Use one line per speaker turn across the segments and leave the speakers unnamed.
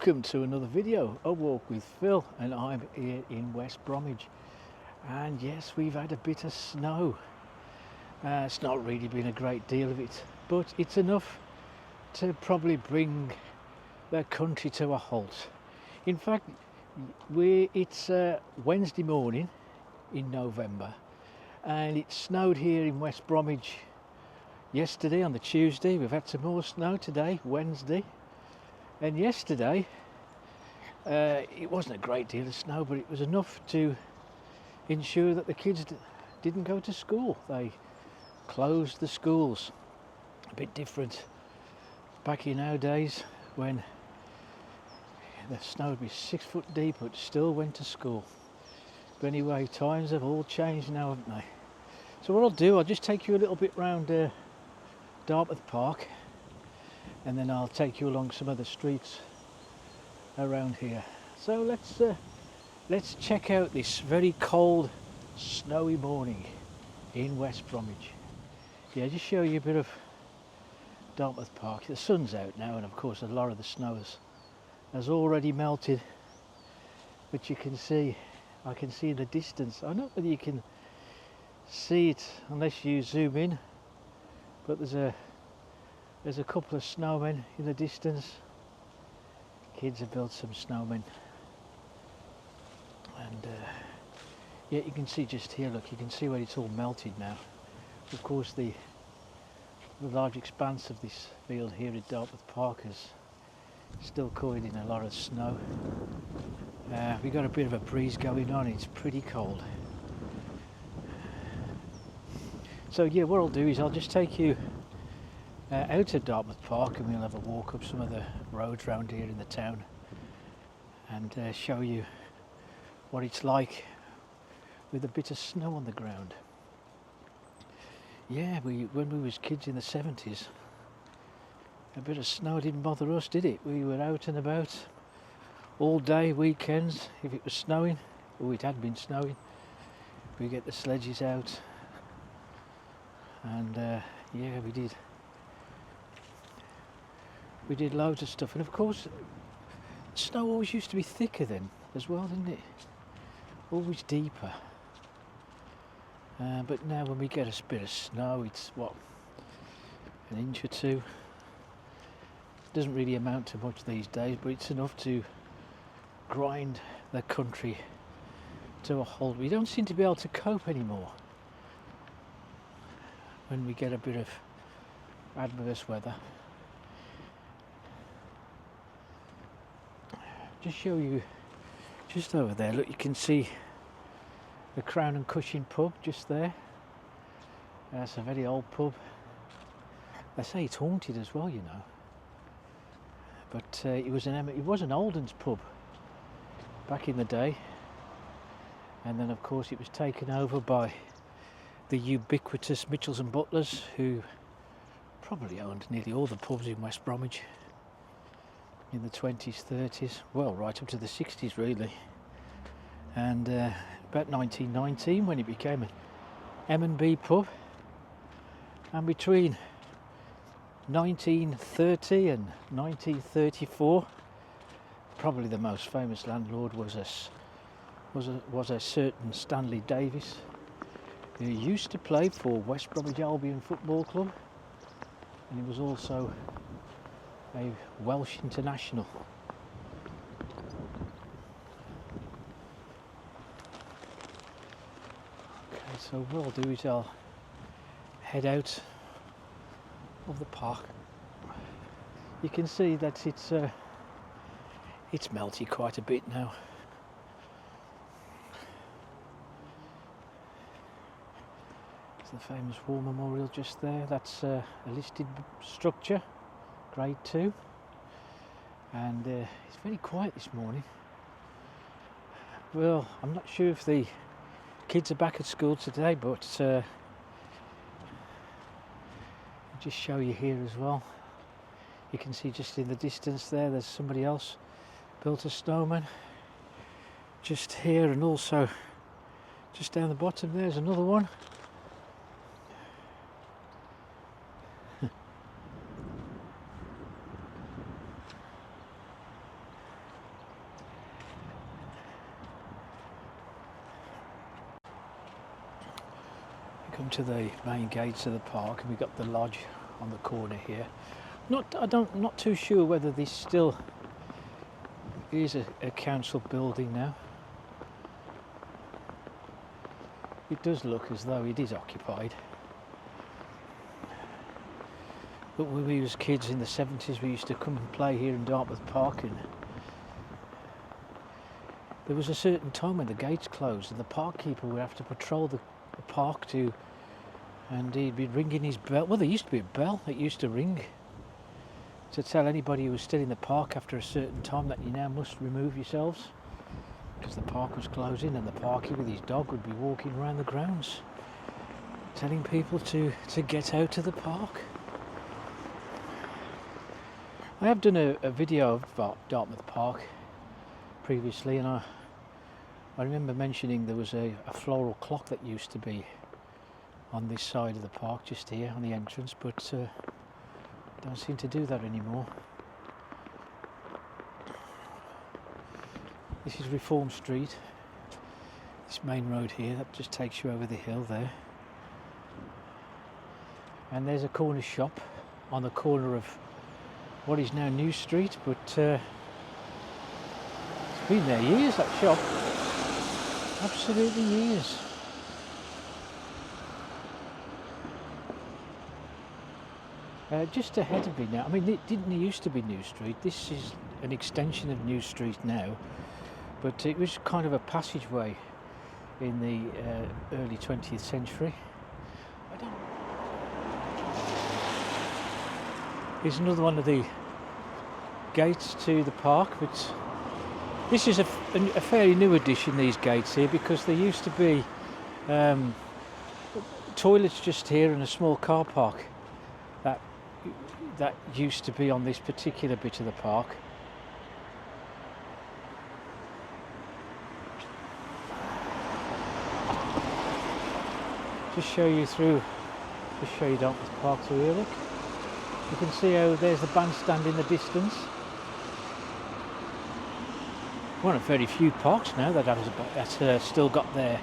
Welcome to another video, A Walk with Phil, and I'm here in West Bromwich. And yes, we've had a bit of snow. It's not really been a great deal of it, but it's enough to probably bring the country to a halt. In fact, it's Wednesday morning in November, and it snowed here in West Bromwich yesterday on the Tuesday. We've had some more snow today, Wednesday. And yesterday, it wasn't a great deal of snow, but it was enough to ensure that the kids didn't go to school. They closed the schools. A bit different back in our days when the snow would be 6 foot deep, but still went to school. But anyway, times have all changed now, haven't they? So what I'll do, I'll just take you a little bit round Dartmouth Park, and then I'll take you along some of the streets around here. So let's check out this very cold, snowy morning in West Bromwich. Yeah, just show you a bit of Dartmouth Park. The sun's out now, and of course a lot of the snow has already melted, but you can see, I can see in the distance. I don't know whether you can see it unless you zoom in, but there's a couple of snowmen in the distance. Kids have built some snowmen, and yeah, you can see just here, look, you can see where it's all melted now. Of course the large expanse of this field here at Dartmouth Park is still covered in a lot of snow. We got a bit of a breeze going on, it's pretty cold. So yeah, what I'll do is I'll just take you out of Dartmouth Park, and we'll have a walk up some of the roads around here in the town, and show you what it's like with a bit of snow on the ground. Yeah, when we was kids in the 70s, a bit of snow didn't bother us, did it? We were out and about all day, weekends. If it was snowing, or it had been snowing, we get the sledges out, and yeah, we did loads of stuff. And of course, snow always used to be thicker then as well, didn't it? Always deeper. But now when we get a bit of snow, it's what, an inch or two. Doesn't really amount to much these days, but it's enough to grind the country to a halt. We don't seem to be able to cope anymore when we get a bit of adverse weather. Just show you just over there, look, you can see the Crown and Cushion pub just there. That's a very old pub. They say it's haunted as well, you know, but it was an Alden's pub back in the day, and then of course it was taken over by the ubiquitous Mitchells and Butlers, who probably owned nearly all the pubs in West Bromwich in the 20s, 30s, well, right up to the 60s really. And about 1919 when it became an M&B pub, and between 1930 and 1934, probably the most famous landlord was a certain Stanley Davis, who used to play for West Bromwich Albion Football Club, and he was also a Welsh international. Okay, so what I'll do is I'll head out of the park. You can see that it's melted quite a bit now. There's the famous War Memorial just there. That's a listed structure, Grade 2, and it's very quiet this morning. Well, I'm not sure if the kids are back at school today, but I'll just show you here as well. You can see just in the distance there's somebody else built a snowman just here, and also just down the bottom there's another one. Come to the main gates of the park, and we've got the lodge on the corner here. Not too sure whether this still is a council building now. It does look as though it is occupied. But when we was kids in the 70s, we used to come and play here in Dartmouth Park, and there was a certain time when the gates closed and the park keeper would have to patrol the park too, and he'd be ringing his bell. Well, there used to be a bell that used to ring to tell anybody who was still in the park after a certain time that you now must remove yourselves, because the park was closing, and the parkie with his dog would be walking around the grounds telling people to get out of the park. I have done a video of Dartmouth Park previously, and I remember mentioning there was a floral clock that used to be on this side of the park, just here on the entrance, but don't seem to do that anymore. This is Reform Street, this main road here that just takes you over the hill there, and there's a corner shop on the corner of what is now New Street, but it's been there years, that shop, absolutely years. Just ahead of me now, I mean, it didn't used to be New Street. This is an extension of New Street now, but it was kind of a passageway in the early 20th century. Here's another one of the gates to the park, but this is a fairly new addition, these gates here, because there used to be toilets just here and a small car park that used to be on this particular bit of the park. Just show you Dartmouth Park through here, look. You can see how there's the bandstand in the distance. One of very few parks now that still got their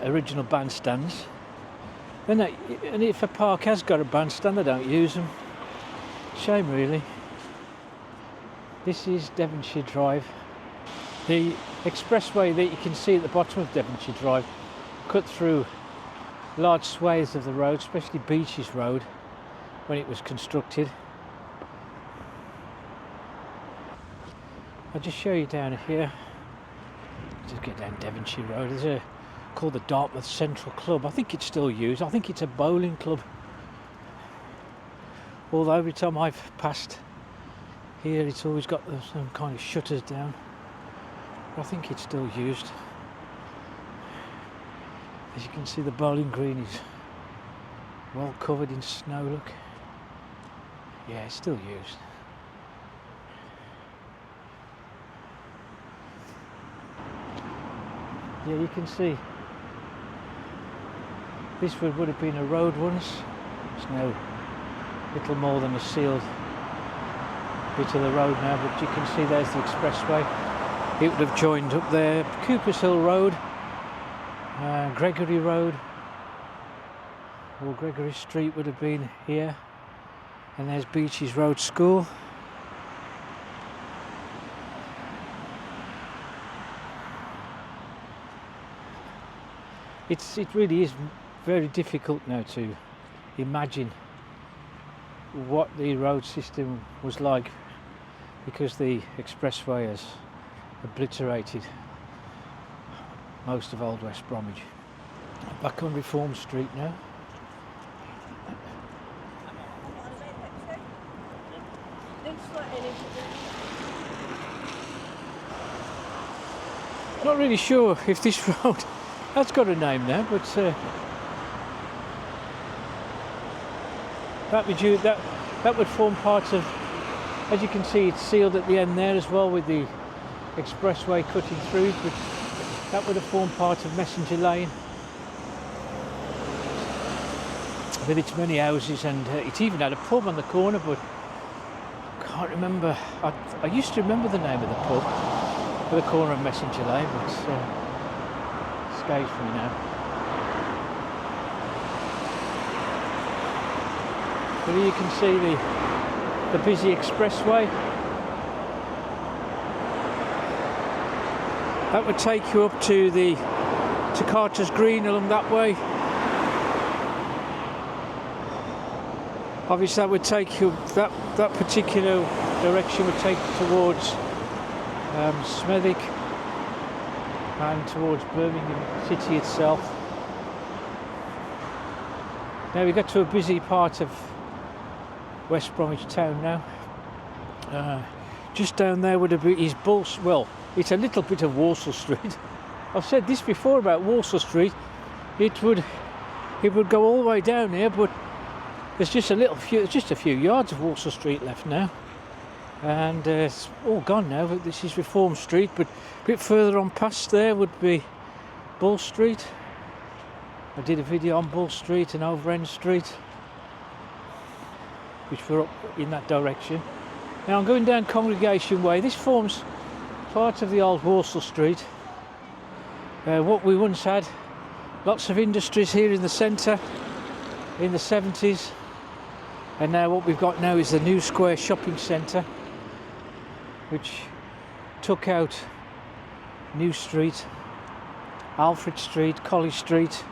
original bandstands. And if a park has got a bandstand, they don't use them. Shame, really. This is Devonshire Drive. The expressway that you can see at the bottom of Devonshire Drive cut through large swathes of the road, especially Beaches Road, when it was constructed. I'll just show you down here. Just get down Devonshire Road. There's called the Dartmouth Central Club. I think it's still used. I think it's a bowling club. Although every time I've passed here, it's always got some kind of shutters down. But I think it's still used. As you can see, the bowling green is well covered in snow, look. Yeah, it's still used. Yeah, you can see this would have been a road once. It's now little more than a sealed bit of the road now, but you can see there's the expressway. It would have joined up there, Coopers Hill Road, Gregory Road, or Gregory Street would have been here, and there's Beaches Road School. It really is very difficult now to imagine what the road system was like, because the expressway has obliterated most of Old West Bromwich. Back on Reform Street now. Not really sure if this road has got a name now, but that would form part of, as you can see, it's sealed at the end there as well with the expressway cutting through, but that would have formed part of Messenger Lane with its many houses, and it even had a pub on the corner, but I can't remember. I used to remember the name of the pub at the corner of Messenger Lane, but escapes me now. But here you can see the busy expressway. That would take you up to Carter's Green along that way. Obviously that would take you, that particular direction would take you towards Smethwick and towards Birmingham city itself. Now we got to a busy part of West Bromwich town now. Just down there would have been well, it's a little bit of Walsall Street. I've said this before about Walsall Street. It would go all the way down here, but there's just a few yards of Walsall Street left now, and it's all gone now. But this is Reform Street, but a bit further on past there would be Bull Street. I did a video on Bull Street and Overend Street, which were up in that direction. Now I'm going down Congregation Way. This forms part of the old Walsall Street. What we once had, lots of industries here in the centre in the 70s, and now what we've got now is the New Square Shopping Centre, which took out New Street, Alfred Street, College Street,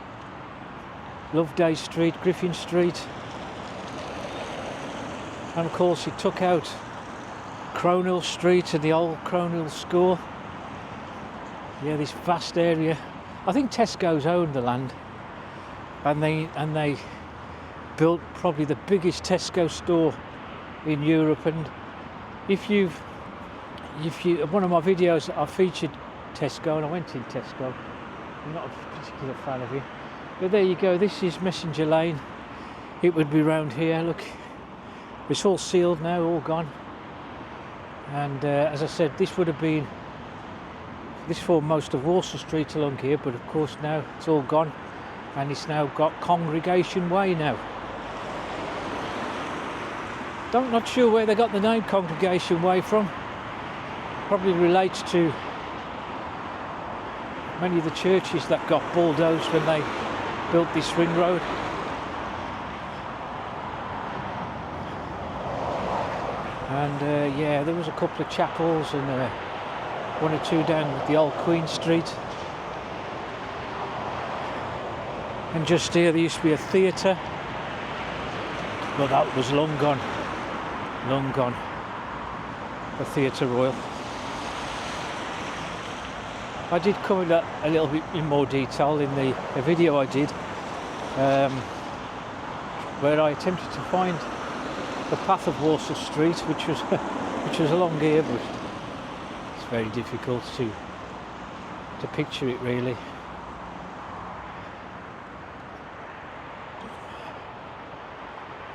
Loveday Street, Griffin Street, and of course it took out Crownhill Street and the old Crownhill School. Yeah, this vast area. I think Tesco's owned the land, and they built probably the biggest Tesco store in Europe. And if you one of my videos I featured Tesco, and I went in Tesco. I'm not a particular fan of it, but there you go. This is Messenger Lane. It would be round here. Look, it's all sealed now, all gone. And as I said, this formed most of Walsall Street along here, but of course now it's all gone, and it's now got Congregation Way now. Not sure where they got the name Congregation Way from. Probably relates to many of the churches that got bulldozed when they built this ring road. And yeah, there was a couple of chapels and one or two down the old Queen Street. And just here there used to be a theatre, but that was long gone. Long gone. The Theatre Royal. I did cover that a little bit in more detail in the video I did, where I attempted to find the path of Walsall Street, which was along here, but it's very difficult to picture it really.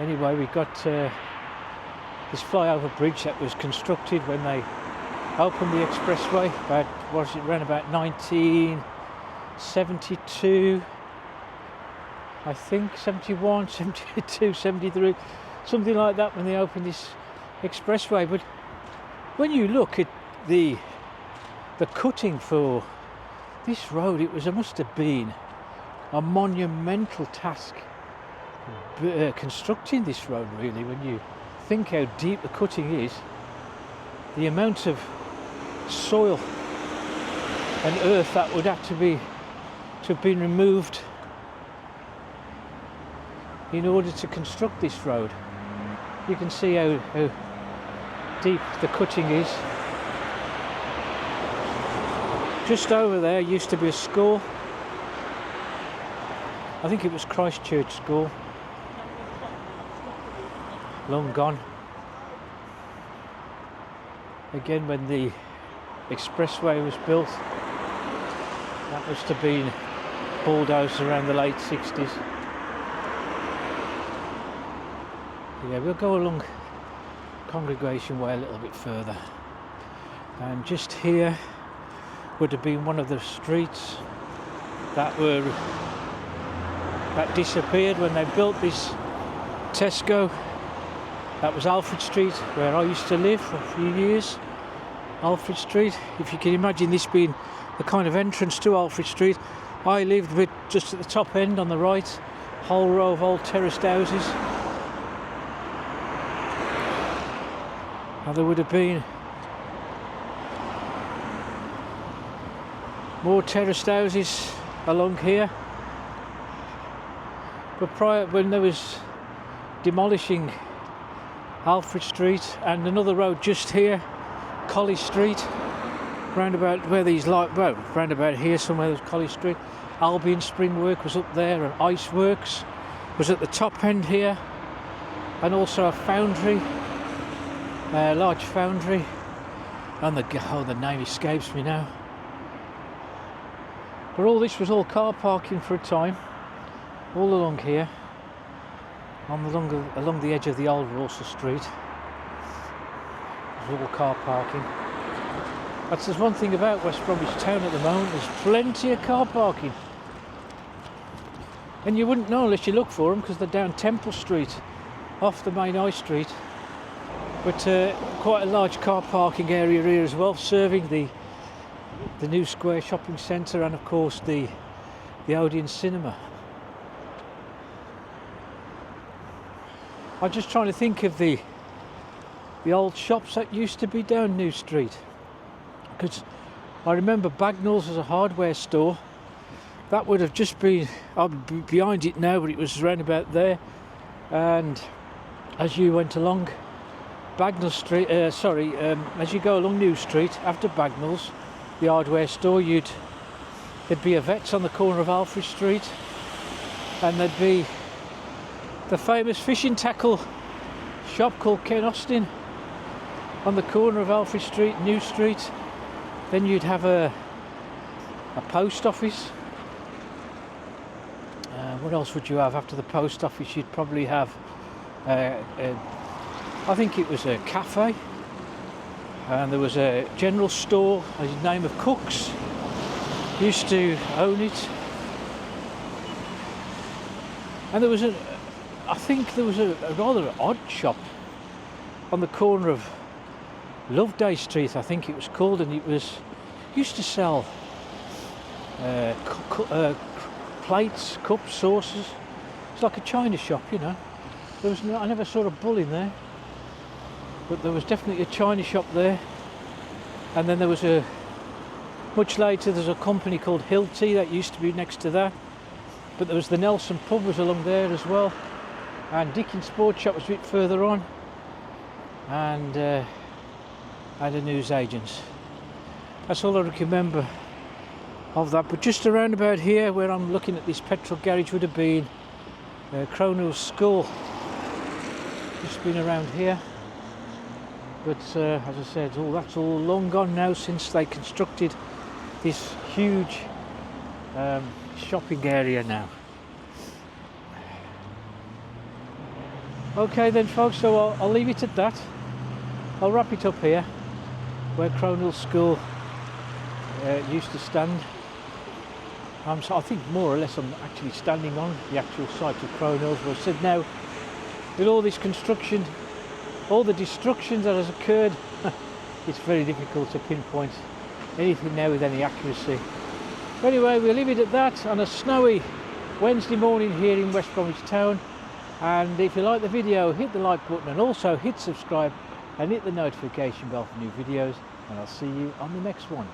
Anyway, we got this flyover bridge that was constructed when they opened the expressway around about 1972, I think, 71, 72, 73, something like that, when they opened this expressway. But when you look at the cutting for this road, it must have been a monumental task constructing this road, really. When you think how deep the cutting is, the amount of soil and earth that would have to have been removed in order to construct this road. You can see how deep the cutting is. Just over there used to be a school. I think it was Christchurch School. Long gone. Again, when the expressway was built, that must have been bulldozed around the late 60s. Yeah, we'll go along Congregation Way a little bit further, and just here would have been one of the streets that disappeared when they built this Tesco. That was Alfred Street, where I used to live for a few years. Alfred Street, if you can imagine this being the kind of entrance to Alfred Street. I lived with just at the top end on the right, whole row of old terraced houses. And there would have been more terraced houses along here. But prior, when there was demolishing Alfred Street and another road just here, College Street, round about where these round about here somewhere there's College Street. Albion Spring Work was up there, and Ice Works was at the top end here, and also a foundry, a large foundry, and the name escapes me now. But all this was all car parking for a time, all along here, along the edge of the old Russell Street. It was all car parking. There's one thing about West Bromwich town at the moment, there's plenty of car parking. And you wouldn't know unless you look for them, because they're down Temple Street, off the main High Street. But quite a large car parking area here as well, serving the new Square Shopping Centre and of course the Odeon Cinema. I'm just trying to think of the old shops that used to be down New Street, because I remember Bagnall's as a hardware store. That would have just been, I'll be behind it now, but it was around about there. And as you went along Bagnall Street, as you go along New Street after Bagnall's, the hardware store, there'd be a Vets on the corner of Alfred Street, and there'd be the famous fishing tackle shop called Ken Austin on the corner of Alfred Street, New Street. Then you'd have a post office. What else would you have after the post office? You'd probably have I think it was a cafe, and there was a general store, the name of Cook's used to own it. And there was I think there was a rather odd shop on the corner of Loveday Street, I think it was called, and it used to sell plates, cups, saucers. It's like a china shop, you know. I never saw a bull in there, but there was definitely a china shop there. And then there was much later there's a company called Hilty that used to be next to that, but there was the Nelson pub was along there as well, and Dickens Sports Shop was a bit further on, and had a newsagents. That's all I can remember of that. But just around about here where I'm looking at this petrol garage would have been Cronell's School, just been around here. But as I said, that's all long gone now since they constructed this huge shopping area now. Okay then folks, so I'll leave it at that. I'll wrap it up here where Cronell's School used to stand. So I think more or less I'm actually standing on the actual site of Cronell's. But I said now, with all this construction, all the destruction that has occurred, it's very difficult to pinpoint anything now with any accuracy. But anyway, we'll leave it at that on a snowy Wednesday morning here in West Bromwich town. And if you like the video, hit the like button and also hit subscribe and hit the notification bell for new videos, and I'll see you on the next one.